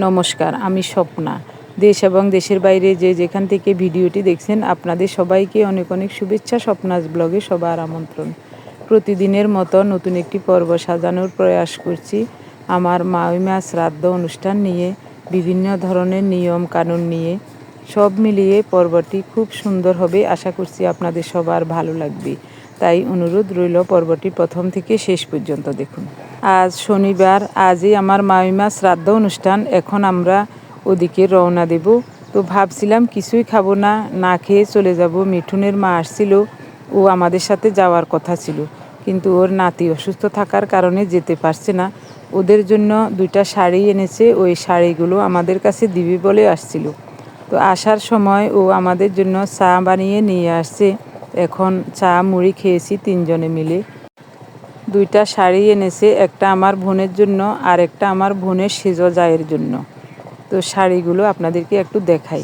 নমস্কার, আমি স্বপ্না। দেশ এবং দেশের বাইরে যে যেখান থেকে ভিডিওটি দেখছেন আপনাদের সবাইকে অনেক অনেক শুভেচ্ছা। স্বপ্নাজ ব্লগে সবার আমন্ত্রণ। প্রতিদিনের মতো নতুন একটি পর্ব সাজানোর প্রয়াস করছি। আমার মাউইমা শ্রাদ্ধ অনুষ্ঠান নিয়ে, বিভিন্ন ধরনের নিয়ম কানুন নিয়ে, সব মিলিয়ে পর্বটি খুব সুন্দর হবে। আশা করছি আপনাদের সবার ভালো লাগবে। তাই অনুরোধ রইল, পর্বটি প্রথম থেকে শেষ পর্যন্ত দেখুন। আজ শনিবার, আজই আমার মামিমা শ্রাদ্ধ অনুষ্ঠান। এখন আমরা ওদিকে রওনা দেব। তো ভাবছিলাম কিছুই খাবো না, না খেয়ে চলে যাব। মিঠুনের মা আসছিল, ও আমাদের সাথে যাওয়ার কথা ছিল, কিন্তু ওর নাতি অসুস্থ থাকার কারণে যেতে পারছে না। ওদের জন্য 2টা শাড়ি এনেছে, ওই শাড়িগুলো আমাদের কাছে দিবে বলে আসছিল। তো আসার সময় ও আমাদের জন্য চা বানিয়ে নিয়ে আসছে। এখন চা মুড়ি খেয়েছি 3জনে মিলে। 2টা শাড়ি এনেছে, একটা আমার বোনের জন্য আর একটা আমার বোনের সেজো জায়ের জন্য। তো শাড়িগুলো আপনাদেরকে একটু দেখাই।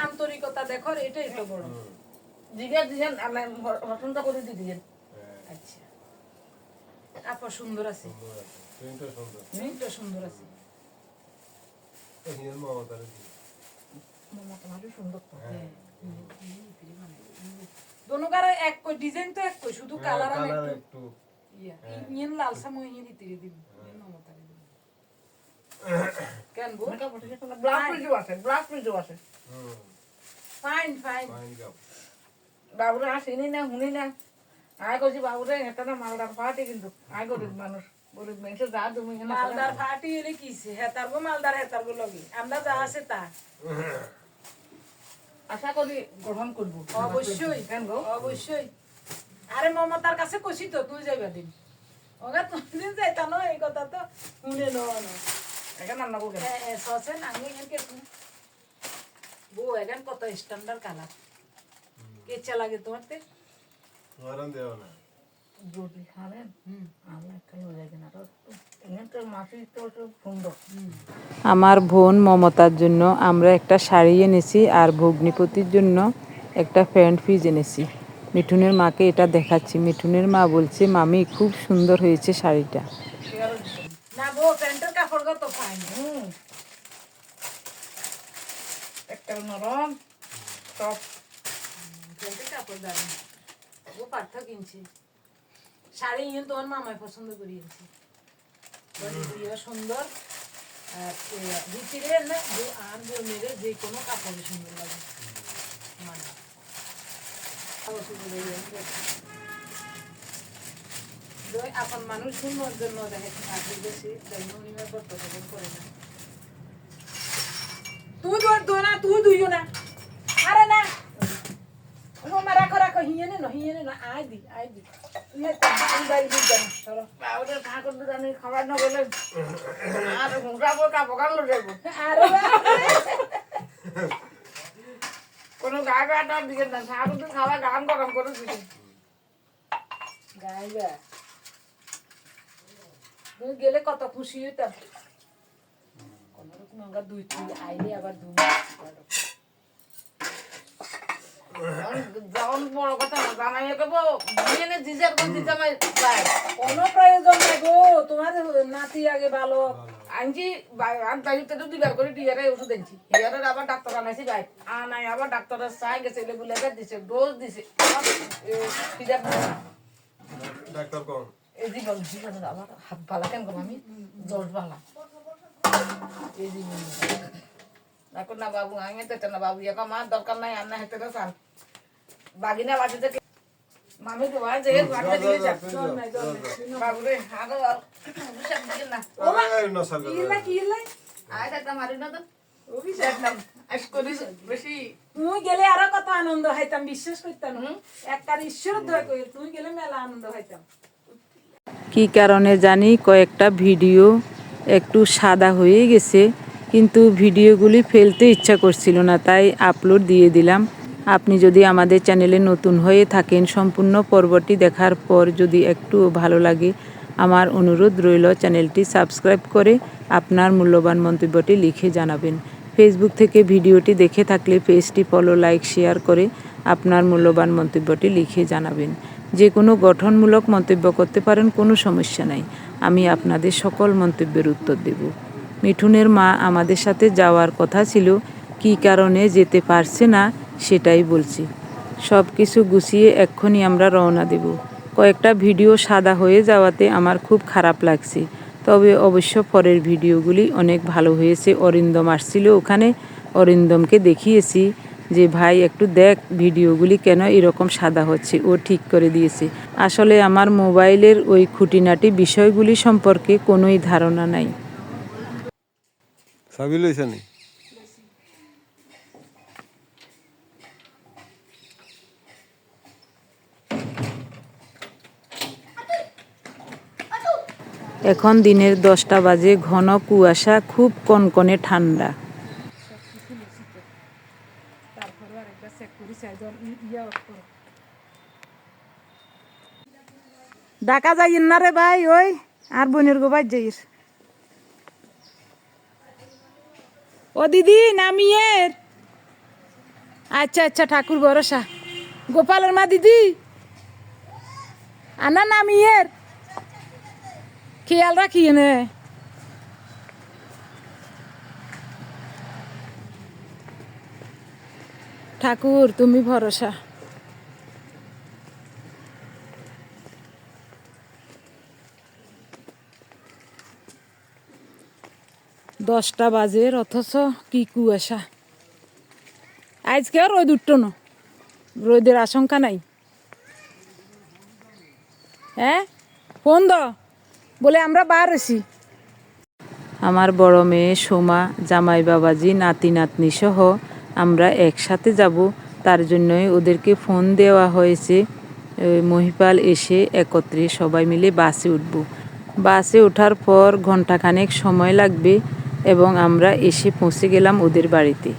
আন্তরিকতা দেখো, এটাই তো বড়। জিজ্ঞাসা দিয়েন, আমি হসনটা করে দিয়েন। আচ্ছা, আপা সুন্দর আছে, প্রিন্টটা সুন্দর আছে। মামা তোমারও সুন্দর তো। দোনোকার এক কই ডিজাইন তো এক কই, শুধু কালার একটু ইয়া ইন লাল সময় ইন দিতে দিন মামা তারে দিন। কেন গো ব্ল্যাক প্রিন্টও আছে। ফাইন বাবুরা আসেনি না, শুনি না। আয় করছি বাবুরা এটা না মালদার পার্টি, কিন্তু আয় গরিব মানুষ, গরিব মানুষের যা তুমি মালদার পার্টি এলে কিছে হেতারগো মালদার হেতারগো লগে আমরা যা আছে তা আশা করি গ্রহণ করবো। অবশ্যই কেন গো, অবশ্যই। আরে মমতার কাছে কইছি তো তুই যাইবা দিন, ওগা তুমি যাইতা না, এই কথা তো শুনে ন না। এখন রান্না করবে সসে নাঙ্গি এনকে বো এখন কত স্ট্যান্ডার্ড কালার কেচা লাগে তোমারতে গরম দেও না যদি খাবেন। আমরা খাই হয়ে যায় না তো এখানে তো মাছি তো সুন্দর। আমার বোন মমতার জন্য আমরা একটা শাড়ি এনেছি, আর ভগ্নিপতির জন্য একটা প্যান্ট পিস এনেছি। মিঠুনের মাকে এটা দেখাচ্ছি। মিঠুনের মা বলছে, মামি খুব সুন্দর হয়েছে শাড়িটা। না বো, প্যান্টের কাপড় কত ফাইন। একটা নরম টপ, প্যান্টের কাপড় দারুন। ও পার্থ কিনছি শাড়ি, ইয়ে তোমার মামাই পছন্দ করিয়েছি, সুন্দর। আর ভিতরে না আর মেরে যে কোনো কাপড় সুন্দর লাগে। মানে আপন মানুষ সুন্দর জন্য দেখে বেশি করতে করে না। তুই দো না, তুই দুইও না। আরে না রাখো রাখো, হিয়ে নে না, আয় দি ঠাকুর দুটানি খাবার না বলে আর ঘুরাবো কাপড় কামড় যাবো। কোনো গায়ে গাটা দিকে না, ঠাকুর তো খাবার গান গরম করে দিকে গাইবা। তুই গেলে কত খুশি হইতাম। কোনরকম আমরা দুই তুই আইলে আবার দুই যখন বড় কথা না জানাই কেবো বিয়েনে জিজার কোন জিজামাই যায়, কোনো প্রয়োজন নাই গো। তোমার নাতি আগে ভালো আনছি, আনতে তো দিবার করে ডিয়ারে ওষুধ এনেছি, ডিয়ারের আবার ডাক্তার আনাইছি ভাই আনাই, আবার ডাক্তারের চাই গেছে বলে দিছে, ডোজ দিছে। ডাক্তার কোন এই জীবনের আবার হাত বালা কেন কম আমি জ্বর বালা এই জীবন এখন না বাবু আমি তো না বাবু একা মা দরকার নাই, আর না হেঁটে তো চান বাগিনা বাড়ি থেকে মামি তো যে বাড়িতে দিলে যা বাবু রে আগো অভিশাপ দিকে না ও মা কি লাই আয় দাদা মারি না তো অভিশাপ না আজ করিস বেশি। তুই গেলে আরো কত আনন্দ হইতাম, বিশ্বাস করতাম। একবার ঈশ্বর দয়া কই তুই গেলে মেলা আনন্দ হইতাম। কি কারণে জানি কয়েকটা ভিডিও একটু সাদা হয়ে গেছে, কিন্তু ভিডিওগুলি ফেলতে ইচ্ছা করছিল না, তাই আপলোড দিয়ে দিলাম। আপনি যদি আমাদের চ্যানেলে নতুন হয়ে থাকেন, সম্পূর্ণ পর্বটি দেখার পর যদি একটু ভালো লাগে, আমার অনুরোধ রইল চ্যানেলটি সাবস্ক্রাইব করে আপনার মূল্যবান মন্তব্যটি লিখে জানাবেন। ফেসবুক থেকে ভিডিওটি দেখে থাকলে পেজটি ফলো, লাইক, শেয়ার করে আপনার মূল্যবান মন্তব্যটি লিখে জানাবেন। যে কোনো গঠনমূলক মন্তব্য করতে পারেন, কোনো সমস্যা নাই। আমি আপনাদের সকল মন্তব্যের উত্তর দেব। মিঠুনের মা আমাদের সাথে যাওয়ার কথা ছিল, কী কারণে যেতে পারছে না সেটাই বলছি। সব কিছু গুছিয়ে এক্ষুনি আমরা রওনা দেব। কয়েকটা ভিডিও সাদা হয়ে যাওয়াতে আমার খুব খারাপ লাগছে, তবে অবশ্য পরের ভিডিওগুলি অনেক ভালো হয়েছে। অরিন্দম আসছিল ওখানে, অরিন্দমকে দেখিয়েছি যে ভাই একটু দেখ ভিডিওগুলি কেন এরকম সাদা হচ্ছে, ও ঠিক করে দিয়েছে। আসলে আমার মোবাইলের ওই খুঁটিনাটি বিষয়গুলি সম্পর্কে কোনোই ধারণা নাই। এখন দিনের 10টা বাজে, ঘন কুয়াশা, খুব কনকনে ঠান্ডা। ঢাকা যাই না রে ভাই, ওই আর বোনের গোবাই যাইস। ও দিদি নামিয়ের। আচ্ছা আচ্ছা, ঠাকুর ভরসা। গোপালের মা দিদি আনা নামিয়ের, খেয়াল রাখিয়ে নে। ঠাকুর তুমি ভরসা। দশটা বাজে অথচ কি কুয়াশা। আজকে রোদ উঠতো না, রোদের আশঙ্কা নাই। হ্যাঁ ফোন দ, বলে আমরা বার আছি। আমার বড় মেয়ে সোমা, জামাই বাবাজি, নাতি নাতনি সহ আমরা একসাথে যাব, তার জন্যই ওদেরকে ফোন দেওয়া হয়েছে। মহিপাল এসে একত্রে সবাই মিলে বাসে উঠব। বাসে ওঠার পর ঘন্টাখানেক সময় লাগবে এবং আমরা এসে পৌঁছে গেলাম ওদের বাড়িতে।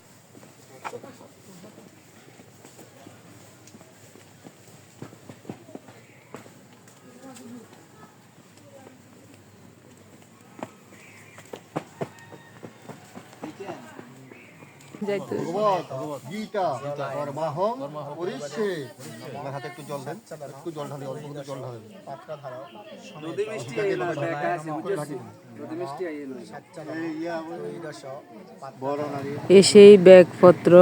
গীতা কর্মাহং পরিষ্যে। আমার হাতে একটু জল দেন, একটু জল ঢালি, অল্প করে জল ঢালেন। পাটটা ধারাও। এসেই ব্যাগপত্র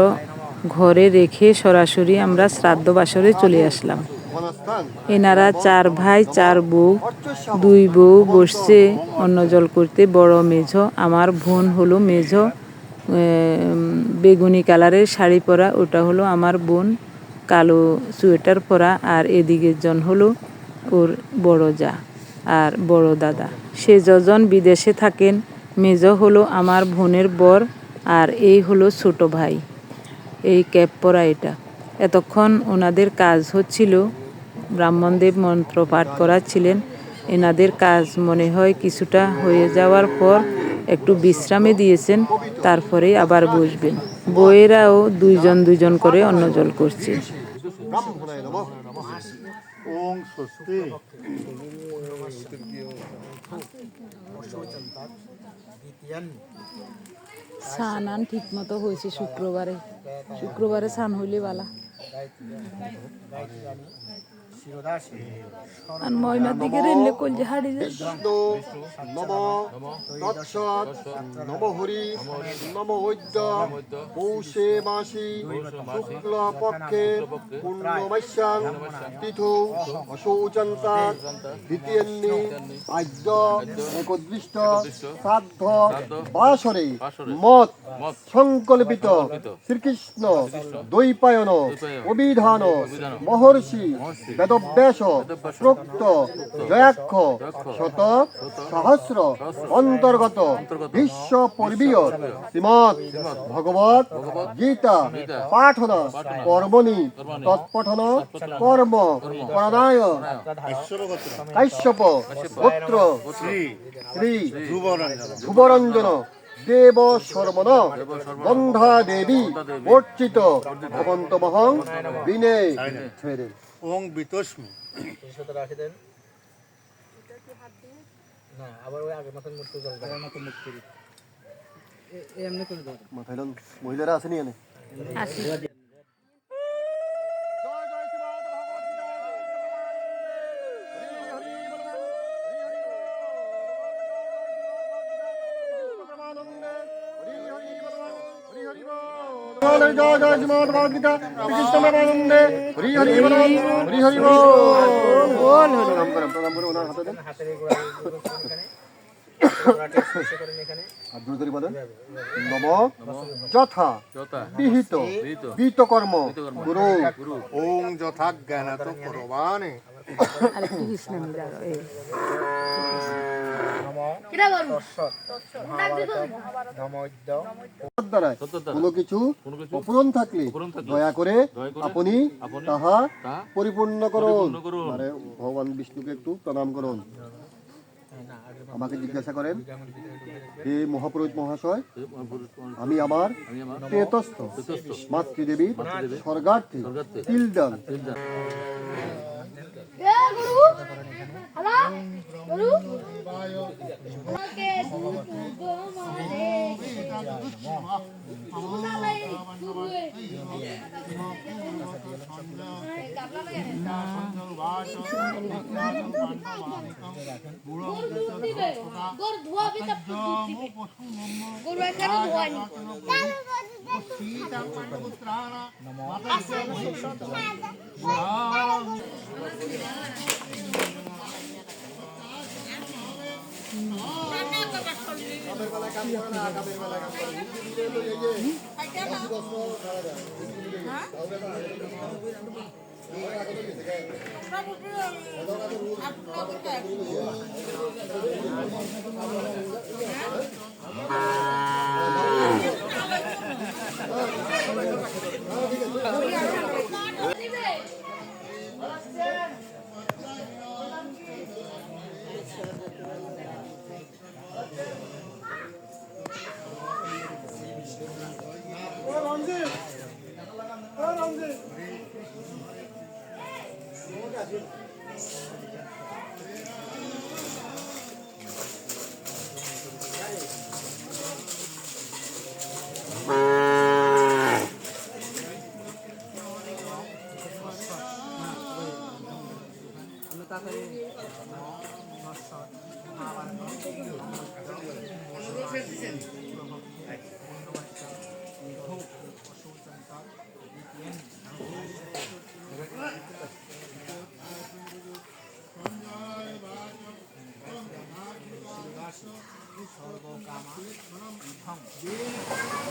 ঘরে রেখে সরাসরি আমরা শ্রাদ্ধ বাসরে চলে আসলাম। এনারা 4 ভাই 4 বউ, 2 বউ বসছে অন্নজল করতে। বড় মেঝ, আমার বোন হলো মেঝ, বেগুনি কালারের শাড়ি পরা, ওটা হলো আমার বোন, কালো সোয়েটার পরা। আর এদিকের জন হলো ওর বড় যা আর বড় দাদা, সে যজন বিদেশে থাকেন। মেজ হলো আমার বোনের বর, আর এই হলো ছোট ভাই, এই ক্যাপ পরা এটা। এতক্ষণ ওনাদের কাজ হচ্ছিল, ব্রাহ্মণদেব মন্ত্র পাঠ করাচ্ছিলেন। এনাদের কাজ মনে হয় কিছুটা হয়ে যাওয়ার পর একটু বিশ্রামে দিয়েছেন, তারপরে আবার বসবেন। বউয়েরাও 2 জন করে অন্নজল করছে। ওং স্বস্তি। স্নান ঠিক মতো হয়েছে শুক্রবারে, শুক্রবারে স্নান হইলে বালা। আর ময়নার দিকে রেলে কলজে হাড়ি যায়। নম তৎসৎ নম হরি নম বৈদ্য পৌষে মাসি শুক্ল পক্ষে পূর্ণমাস্যাং তিথৌ অশৌচন্তাৎ দ্বিতীয়ান্নি আদ্য একদৃষ্ট শ্রাদ্ধ বাসরে মত সংকল্পিত শ্রীকৃষ্ণ দ্বৈপায়ন অভিধান মহর্ষি বেদব্যাস প্রোক্ত জয়াক্ষ শত সহস্র অন্তর্গত বিশ্ব পরিবীয় শ্রীমৎ ভগবত গীতা পাঠন কর্মণি তৎপঠন কর্ম প্রাণায় কাশ্যপ গোত্র শ্রী ধ্রুবরঞ্জন দেব শর্মণ গন্ধা দেবী বর্চিত ভবন্তমহং বিনে ছেড়ে। ওং বিতস্মি। রাখে দেন না, আবার ওই আগের মতন মুক্তি জল দেওয়ার মতো মুক্তি এমনি করে দাও। মাথায় মহিলারা আসেনি এনে আসি। জয় জয় জয় শ্রীমদ ভগবদ গীতা শ্রীকৃষ্ণ প্রেমানন্দে হরি হরি বল হরি হরি বল। প্রণাম করেন, প্রণাম করে ওনার হাতে দেন। আর জোরে জোরে বলেন, নম যথা বিহিত বিহিতকর্ম গুরু ওং যথা জ্ঞানাত করবানে। আরেকটু কৃষ্ণ মিলারো এই দ্বারায় কোনো কিছু অপূরণ থাকলে দয়া করে আপনি তাহা পরিপূর্ণ করুন। মানে ভগবান বিষ্ণুকে একটু প্রণাম করুন। আমাকে জিজ্ঞাসা করেন, হে মহাপুরোহিত মহাশয়, আমি আমার প্রেতস্থ মাতৃদেবী স্বর্গার্থী তিলদান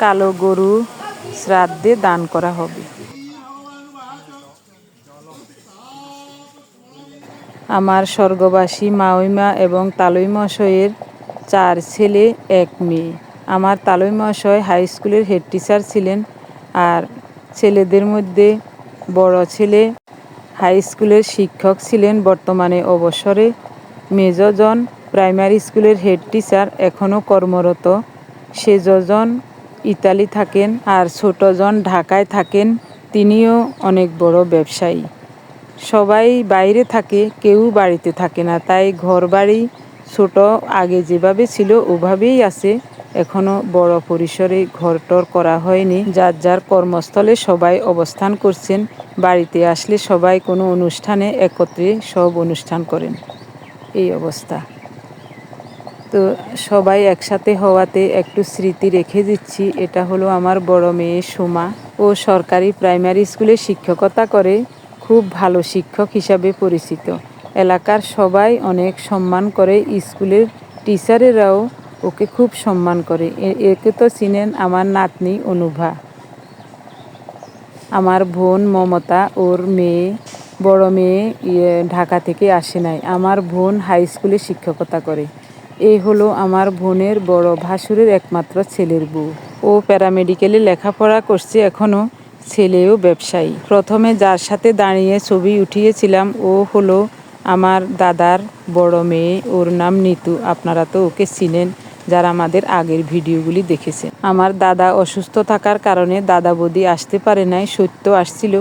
কালো গরু শ্রাদ্ধে দান করা হবে। আমার স্বর্গবাসী মাওইমা এবং তালই মহাশয়ের 4 ছেলে 1 মেয়ে। আমার তালই মহাশয় হাই স্কুলের হেড টিচার ছিলেন, আর ছেলেদের মধ্যে বড় ছেলে হাই স্কুলের শিক্ষক ছিলেন, বর্তমানে অবসরে। মেজজন প্রাইমারি স্কুলের হেড টিচার, এখনও কর্মরত। সেজজন ইতালি থাকেন, আর ছোটজন ঢাকায় থাকেন। তিনিও অনেক বড় ব্যবসায়ী। সবাই বাইরে থাকে, কেউ বাড়িতে থাকে না, তাই ঘর বাড়ি ছোট, আগে যেভাবে ছিল ওভাবেই আছে। এখনো বড় পরিসরে ঘরটর করা হয়নি। যার যার কর্মস্থলে সবাই অবস্থান করছেন। বাড়িতে আসলে সবাই কোনো অনুষ্ঠানে একত্রে সব অনুষ্ঠান করেন, এই অবস্থা। তো সবাই একসাথে হওয়াতে একটু স্মৃতি রেখে দিচ্ছি। এটা হলো আমার বড় মেয়ে সুমা। ও সরকারি প্রাইমারি স্কুলে শিক্ষকতা করে, খুব ভালো শিক্ষক হিসাবে পরিচিত। এলাকার সবাই অনেক সম্মান করে, স্কুলের টিচারেরাও ওকে খুব সম্মান করে। একে তো চিনেন, আমার নাতনি অনুভা। আমার বোন মমতা, ওর মেয়ে, বড় মেয়ে ঢাকা থেকে আসে নাই। আমার বোন হাই স্কুলে শিক্ষকতা করে। এই হলো আমার বোনের বড় ভাসুরের একমাত্র ছেলের বউ। ও প্যারামেডিকেলে লেখাপড়া করছে এখনও, ছেলেও ব্যবসায়ী। প্রথমে যার সাথে দাঁড়িয়ে ছবি উঠিয়েছিলাম ও হলো আমার দাদার বড় মেয়ে, ওর নাম নিতু। আপনারা তো ওকে চিনেন যারা আমাদের আগের ভিডিওগুলি দেখেছেন। আমার দাদা অসুস্থ থাকার কারণে দাদা বৌদি আসতে পারে নাই। সত্য আসছিল,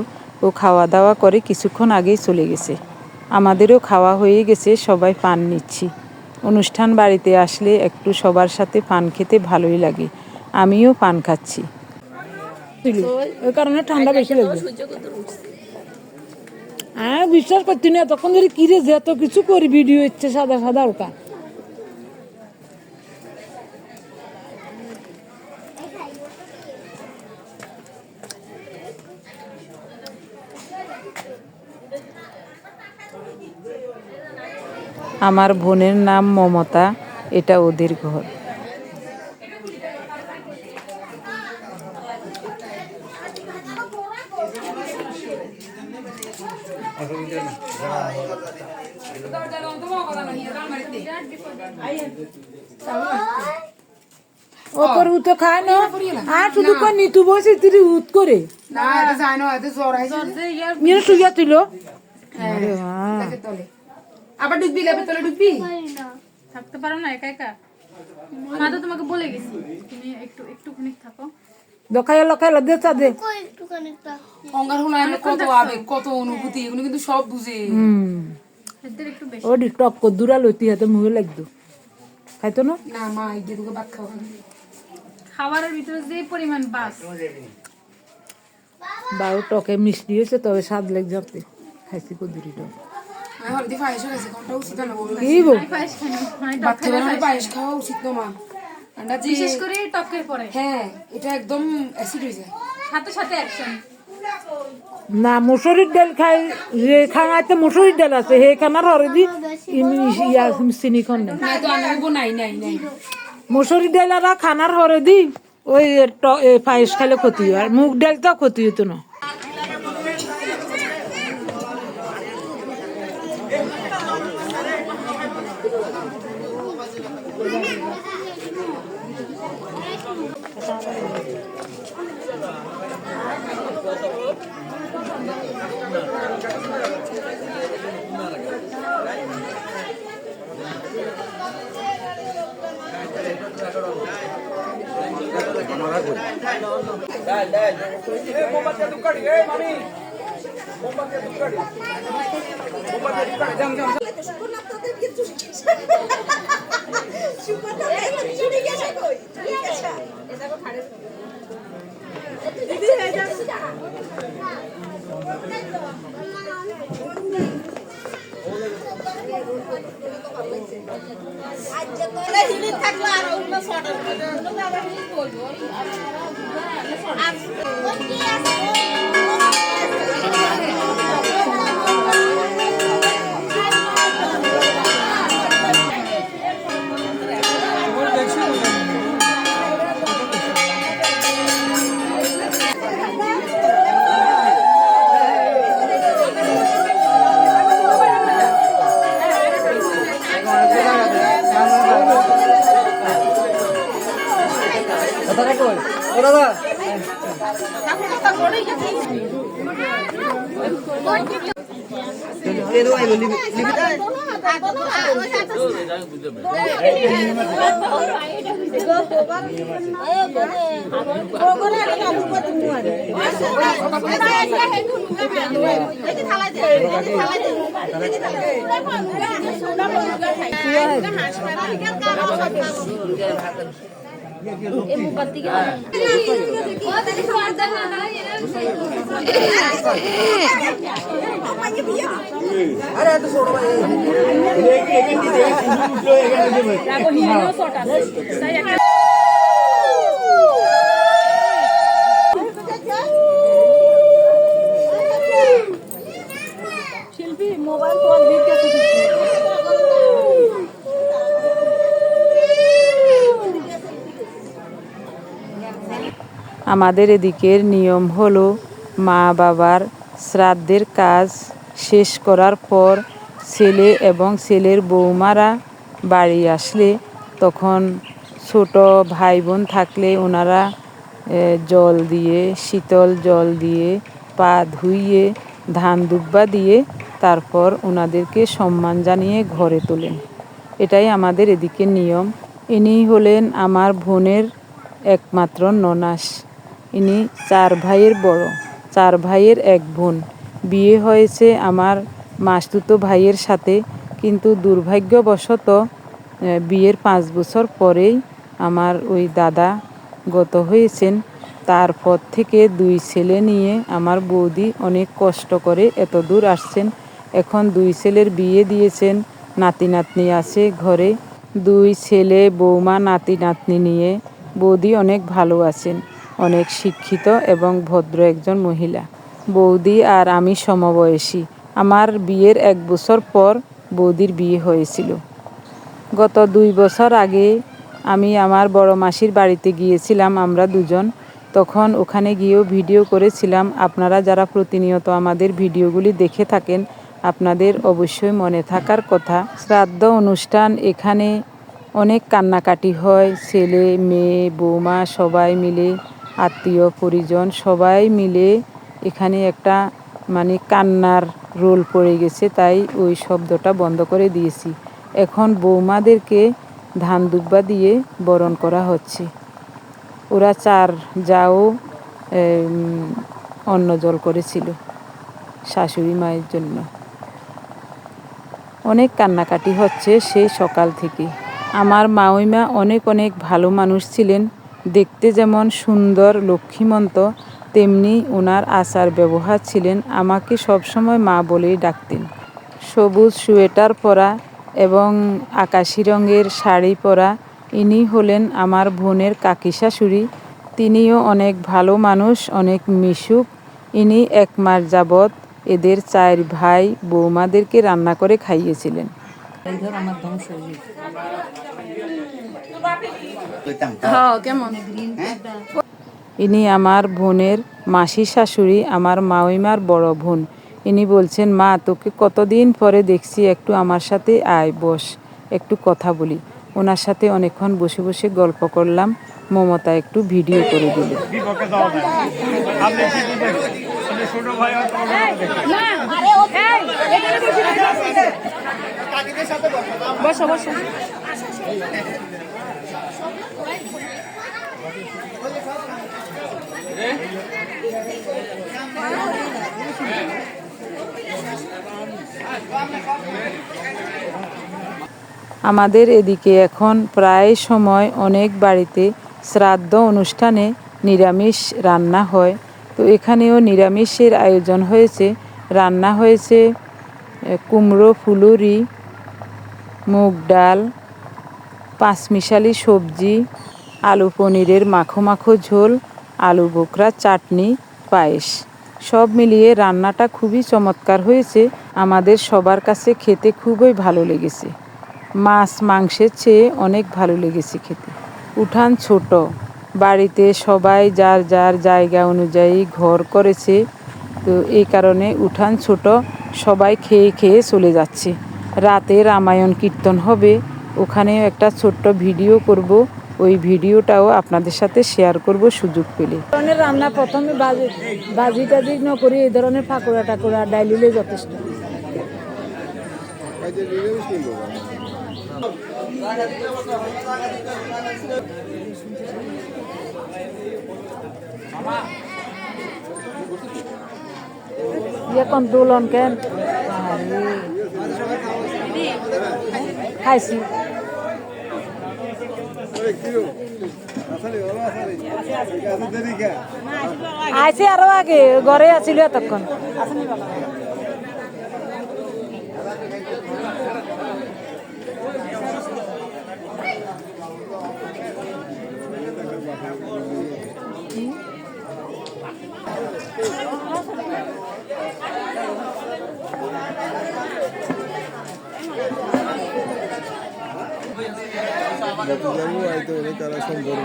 ও খাওয়া দাওয়া করে কিছুক্ষণ আগেই চলে গেছে। আমাদেরও খাওয়া হয়ে গেছে, সবাই পান নিচ্ছি। অনুষ্ঠান বাড়িতে আসলে একটু সবার সাথে পান খেতে ভালোই লাগে, আমিও পান খাচ্ছি। ওই কারণে ঠান্ডা বেশি লাগবে। হ্যাঁ, বিশ্বাস করছি না তখন ধরে কিরে যে এত কিছু করি, ভিডিও ইচ্ছে সাদা সাদা ওটা। আমার বোনের নাম মমতা, এটা ওদের ঘর। ও তোর উতো খায় না আর শুধু কই নিতু বসে তুই উত করে না এটা যায় না এটা জ্বর আইছে মেরে শুইয়া তুইল আবার ডুববি লেবে তলে ডুববি থাকতে পারো না একা একা মা তো তোমাকে বলে গেছি তুমি একটুখানি থাকো খাইলো দে চা দে অঙ্গার হুনায় কত আবেগ কত অনুভূতি এগুলো কিন্তু সব বুঝে এদের একটু বেশি ও টপ কো দূরা লইতি হাতে মুহে লাগতো খাইতো না না মা এই দুটো ভাত খাওয়া খাবারের ভিতরে যে পরিমাণ বাস বাউ টকে মিষ্টি হয়েছে তবে স্বাদ লেগ যাতে খাইছি কদুরি টক আমি হলদি পায়েস হয়েছে কোনটা উচিত না বলবো কি গো পায়েস খাই না মানে টক বাচ্চা বেলা পায়েস খাওয়া উচিত না মা ঠান্ডা যে বিশেষ করে টকের পরে হ্যাঁ এটা একদম অ্যাসিড হয়ে যায় সাথে সাথে অ্যাকশন না মুসুরির ডাল খাই যে খাঙাতে মুসুরির ডাল আছে হে খানার হরে দি ইয়া চিনি খন না তো আনবো নাই মুসুরির ডাল আর খানার হরে দি ওই পায়েস খাইলে ক্ষতি হয় আর মুগ ডাল তো ক্ষতি হতো না আমাদের এদিকের নিয়ম হলো মা বাবার শ্রাদ্ধের কাজ শেষ করার পর ছেলে এবং ছেলের বৌমারা বাড়ি আসলে তখন ছোট ভাই বোন থাকলে ওনারা জল দিয়ে শীতল জল দিয়ে পা ধুইয়ে ধান দুব্বা দিয়ে তারপর ওনাদেরকে সম্মান জানিয়ে ঘরে তোলেন। এটাই আমাদের এদিকে নিয়ম। ইনি হলেন আমার বোনের একমাত্র ননাস। ইনি 4 ভাইয়ের বড়, 4 ভাইয়ের 1 বোন। বিয়ে হয়েছে আমার মাসতুতো ভাইয়ের সাথে, কিন্তু দুর্ভাগ্যবশত বিয়ের 5 বছর পরেই আমার ওই দাদা গত হয়েছেন। তারপর থেকে 2 ছেলে নিয়ে আমার বৌদি অনেক কষ্ট করে এত দূর আসছেন। এখন 2 ছেলের বিয়ে দিয়েছেন, নাতি নাতনি আছে ঘরে। 2 ছেলে বৌমা নাতি নাতনি নিয়ে বৌদি অনেক ভালো আছেন, অনেক শিক্ষিত এবং ভদ্র একজন মহিলা। বৌদি আর আমি সমবয়সী। আমার বিয়ের 1 বছর পর বৌদির বিয়ে হয়েছিল। গত 2 বছর আগে আমি আমার বড় মাসির বাড়িতে গিয়েছিলাম আমরা দুজন। তখন ওখানে গিয়েও ভিডিও করেছিলাম। আপনারা যারা প্রতিনিয়ত আমাদের ভিডিওগুলি দেখে থাকেন আপনাদের অবশ্যই মনে থাকার কথা। শ্রাদ্ধ অনুষ্ঠান, এখানে অনেক কান্নাকাটি হয়। ছেলে মেয়ে বৌমা সবাই মিলে, আত্মীয় পরিজন সবাই মিলে এখানে একটা মানে কান্নার রোল পড়ে গেছে, তাই ওই শব্দটা বন্ধ করে দিয়েছি। এখন বৌমাদেরকে ধান দুব্বা দিয়ে বরণ করা হচ্ছে। ওরা 4 যাও অন্ন জল করেছিল শাশুড়ি মায়ের জন্য। অনেক কান্নাকাটি হচ্ছে সেই সকাল থেকে। আমার মাউইমা অনেক অনেক ভালো মানুষ ছিলেন। দেখতে যেমন সুন্দর লক্ষ্মীমন্ত, তেমনি ওনার আচার ব্যবহার ছিলেন। আমাকে সবসময় মা বলেই ডাকতেন। সবুজ সোয়েটার পরা এবং আকাশি রঙের শাড়ি পরা ইনি হলেন আমার বোনের কাকি শাশুড়ি। তিনিও অনেক ভালো মানুষ, অনেক মিশুক। ইনি 1 মাস যাবৎ এদের 4 ভাই বৌমাদেরকে রান্না করে খাইয়েছিলেন। ইনি আমার বোনের মাসি শাশুড়ি, আমার মাউইমার বড় বোন। ইনি বলছেন, মা তোকে কতদিন পরে দেখছি, একটু আমার সাথে আয়, বস, একটু কথা বলি। ওনার সাথে অনেকক্ষণ বসে বসে গল্প করলাম। মমতা একটু ভিডিও করে দিল। বসো বসো। আমাদের এদিকে এখন প্রায় সময় অনেক বাড়িতে শ্রাদ্ধ অনুষ্ঠানে নিরামিষ রান্না হয়। তো এখানেও নিরামিষের আয়োজন হয়েছে। রান্না হয়েছে কুমড়ো ফুলুরি, মুগ ডাল, 5 মিশালি সবজি, আলু পনিরের মাখো মাখো ঝোল, আলু বোখরা চাটনি, পায়েস। সব মিলিয়ে রান্নাটা খুবই চমৎকার হয়েছে। আমাদের সবার কাছে খেতে খুবই ভালো লেগেছে। মাছ মাংসের চেয়ে অনেক ভালো লেগেছে খেতে। উঠান ছোট, বাড়িতে সবাই যার যার জায়গা অনুযায়ী ঘর করেছে। তো এই কারণে উঠান ছোট, সবাই খেয়ে খেয়ে চলে যাচ্ছে। রাতে রামায়ণ কীর্তন হবে, ওখানেও একটা ছোট্ট ভিডিও করব। ওই ভিডিওটাও আপনাদের সাথে শেয়ার করব সুযোগ পেলে। ধরনের রান্না প্রথমে বাজি টাজি ন করি, এই ধরনের পাকোড়া টাকোড়া ডাইলিলে যথেষ্ট। কোন দোলন কেন খাইছি আইসি আরো আগে ঘরে আছিল এতক্ষণ। তারা সম্পর্ক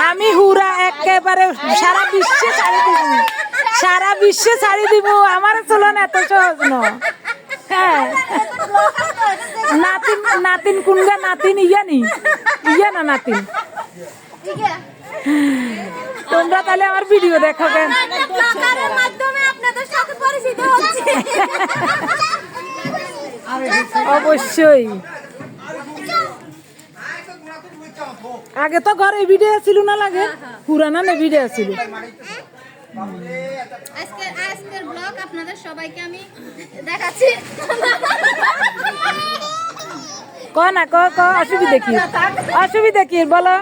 আমি হুরা একেবারে সারা বিশ্বে ছাড়ি দিব, সারা বিশ্বে ছাড়ি দিব। আমার চলন এত সহজ ন। হ্যাঁ, নাতিন নাতিন কুনগা নাতিন ইয়ানি ইয়া না নাতিন। তোমরা তাহলে আমার ভিডিও দেখো কেন? অবশ্যই। আগে তো ঘরে ভিডিও ছিল না, লাগে পুরানা না ভিডিও ছিল। আজকের ব্লগ আপনাদের সবাইকে আমি দেখাচ্ছি। না অসুবিধা কি? অসুবিধা কি বলো?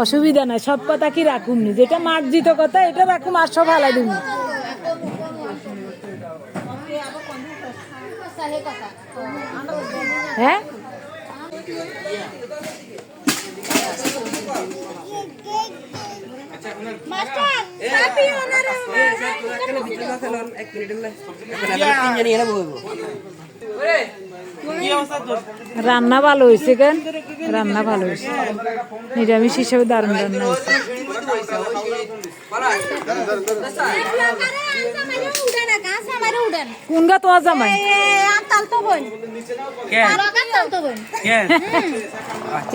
অসুবিধা নাই, সব কথা কি রাখুম নি, যেটা মার্জিত কথা এটা রাখুম, আর সব হালাই দিব। হ্যাঁ রান্না ভালো হয়েছে কেন? রান্না ভালো হয়েছে, নিরামিষ হিসেবে দারুণ রান্না হয়েছে। কোন গা তোমার জামাই?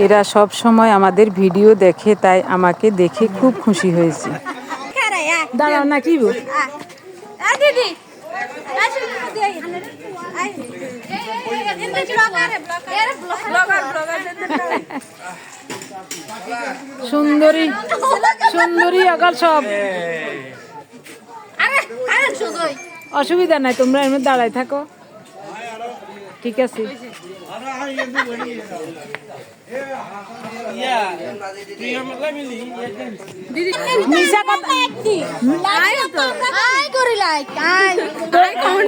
এরা সব সময় আমাদের ভিডিও দেখে, তাই আমাকে দেখে খুব খুশি হয়েছে। দাঁড়াও না কি বল? সুন্দরী সুন্দরী আকাল সব, অসুবিধা নাই, তোমরা এমনি দাঁড়ায় থাকো, ঠিক আছে।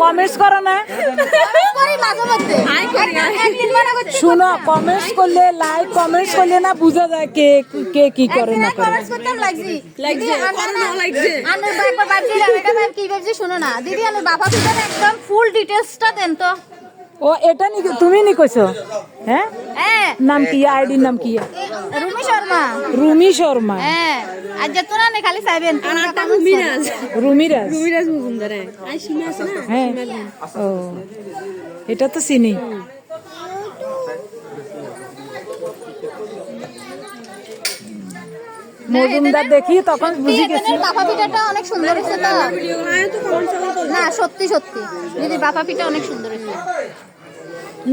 কমেন্টস করো না, শুনো, কমেন্টস করলে, লাইক কমেন্টস করলে না বোঝা যায় কে কে কি করে না করে। শুনো না দিদি, আমি বাবা পিতার একদম ফুল ডিটেলসটা দেন তো। ও এটা নি তুমি নি কইছো? হ্যাঁ, নাম কি? আইডির নাম কি? রুমি শর্মা। রুমি শর্মা। হ্যাঁ, আর যত না খালি চাইবেন। রুমিরাজ মজুমদার। হ্যাঁ, ও এটা তো চিনি। মজুমদার দেখি তখন বুঝি গেছি। বাবা পিঠাটা অনেক সুন্দর হয়েছে তো। না সত্যি সত্যি দিদি, বাবা পিঠা অনেক সুন্দর হয়েছে।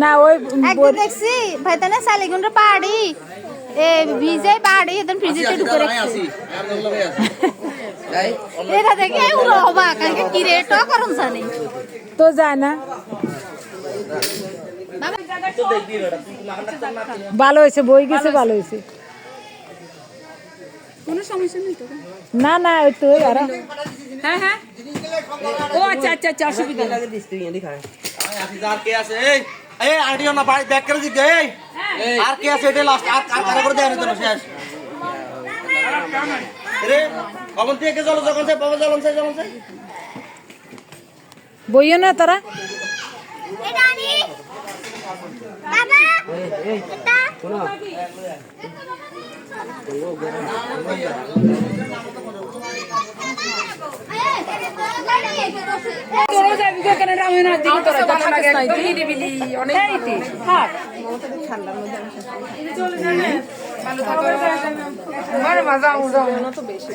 না ওই একদিন দেখছি ভাইতানে সালিগুন্ডা পাড়ি এ ভিজে পাড়ি একদম ফ্রিজে ঢুকে রাখছি। এটা দেখে পুরো অবাক, আগে কি রেট করুন জানি তো যায় না। ভালো হয়েছে, বই গেছে, ভালো হয়েছে, কোনো সমস্যা নেই তো? না না ওই তো আর হ্যাঁ হ্যাঁ, ও আচ্ছা আচ্ছা আচ্ছা, অসুবিধা নেই। আর কে আছে? এই আইডিও না বাড়ি ব্যাক করে দিতে। এই আর কে আছে? এটা লাস্ট আর কার করে দেন তো শেষ রে। কখন থেকে চলো, যখন সে বাবা চলন সে বইও না তারা। এটা নি বাবা এটা শোনো তোরা যাবি কেন? আমি না দিকে তোরা ভালো লাগে, একদম নিরিবিলি অনেক থাক। ঠান্ডার মধ্যে চলে যাবে, ভালো থাকো। আমার মজা না তো বেশি।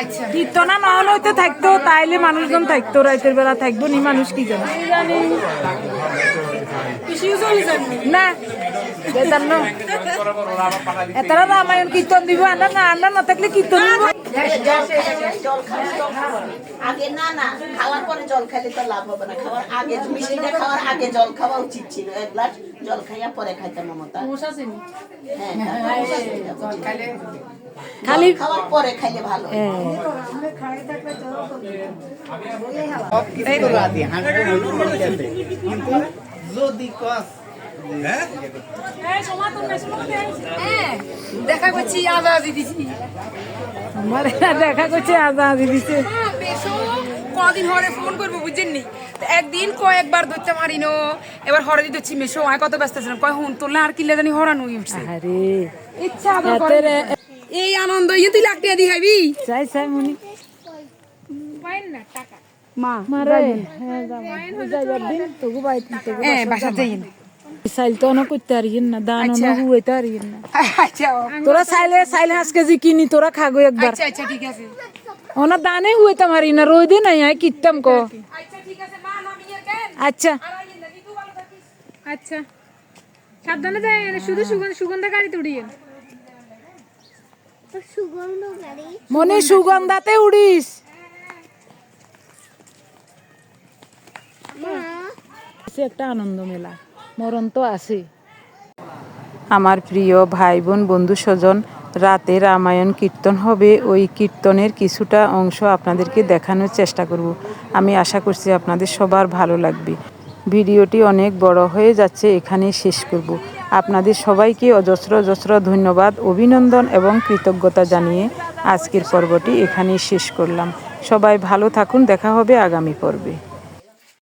আচ্ছা, কীর্তনা না হইতে থাকতো, তাইলে মানুষজন থাকতো, রাতের বেলা থাকবো নি মানুষ, কি জানে না। এতারা রামায়ণ কীর্তন দিব, আন্ডা না, আন্ডা না থাকলে কীর্তন দিব। আগে না না খাওয়ার পরে জল খাইলে তো লাভ হবে না, খাওয়ার আগে মিষ্টিটা খাওয়ার আগে জল খাওয়া উচিত ছিল। এক গ্লাস জল খাইয়া পরে খাইতাম মমতা। হ্যাঁ, খালি খাওয়ার পরে খাইলে ভালো। দেখা করছি আজাদি দিছি। আমার দেখা করছে আজাদি দিছে। কদিন হরে ফোন করবো বুঝছেননি, একদিন কয়েকবার ধরতে মারিনো, এবার হরে দিয়ে ধরছি মেশো। আয় কত ব্যস্ত ছিলাম, কয় হুন তোলা আর কিলে জানি হরানো উঠছে। আরে ইচ্ছা এই আনন্দ ইয়ে তুই লাখ টাকা দিয়ে খাবি। চাই চাই মনি না টাকা মা মারে। হ্যাঁ যাবার দিন তবু বাইতে তবু বাসা যাই না। চাইল তো অনেক করতে পারিয়েন না, দান অনেক হুয়েতে পারিয়েন না। আচ্ছা তোরা চাইলে 5 কেজি কিনি তোরা খাগো একবার। আচ্ছা আচ্ছা ঠিক আছে। ওনা দানে হুয়েতে পারি না, রোদে নাই আয় কিত্তাম কো। আচ্ছা ঠিক আছে মা, নামি এর কেন আচ্ছা আচ্ছা, সাবধানে যায়, শুধু সুগন্ধা গাড়িতে উড়িয়ে। মনে সুগন্ধাতে উড়িস। একটা আনন্দ মেলা, মরণ তো আছে। আমার প্রিয় ভাই বোন বন্ধু স্বজন, রাতে রামায়ণ কীর্তন হবে, ওই কীর্তনের কিছুটা অংশ আপনাদেরকে দেখানোর চেষ্টা করব। আমি আশা করছি আপনাদের সবার ভালো লাগবে। ভিডিওটি অনেক বড় হয়ে যাচ্ছে, এখানেই শেষ করব। আপনাদের সবাইকে অজস্র অজস্র ধন্যবাদ, অভিনন্দন এবং কৃতজ্ঞতা জানিয়ে আজকের পর্বটি এখানেই শেষ করলাম। সবাই ভালো থাকুন, দেখা হবে আগামী পর্বে।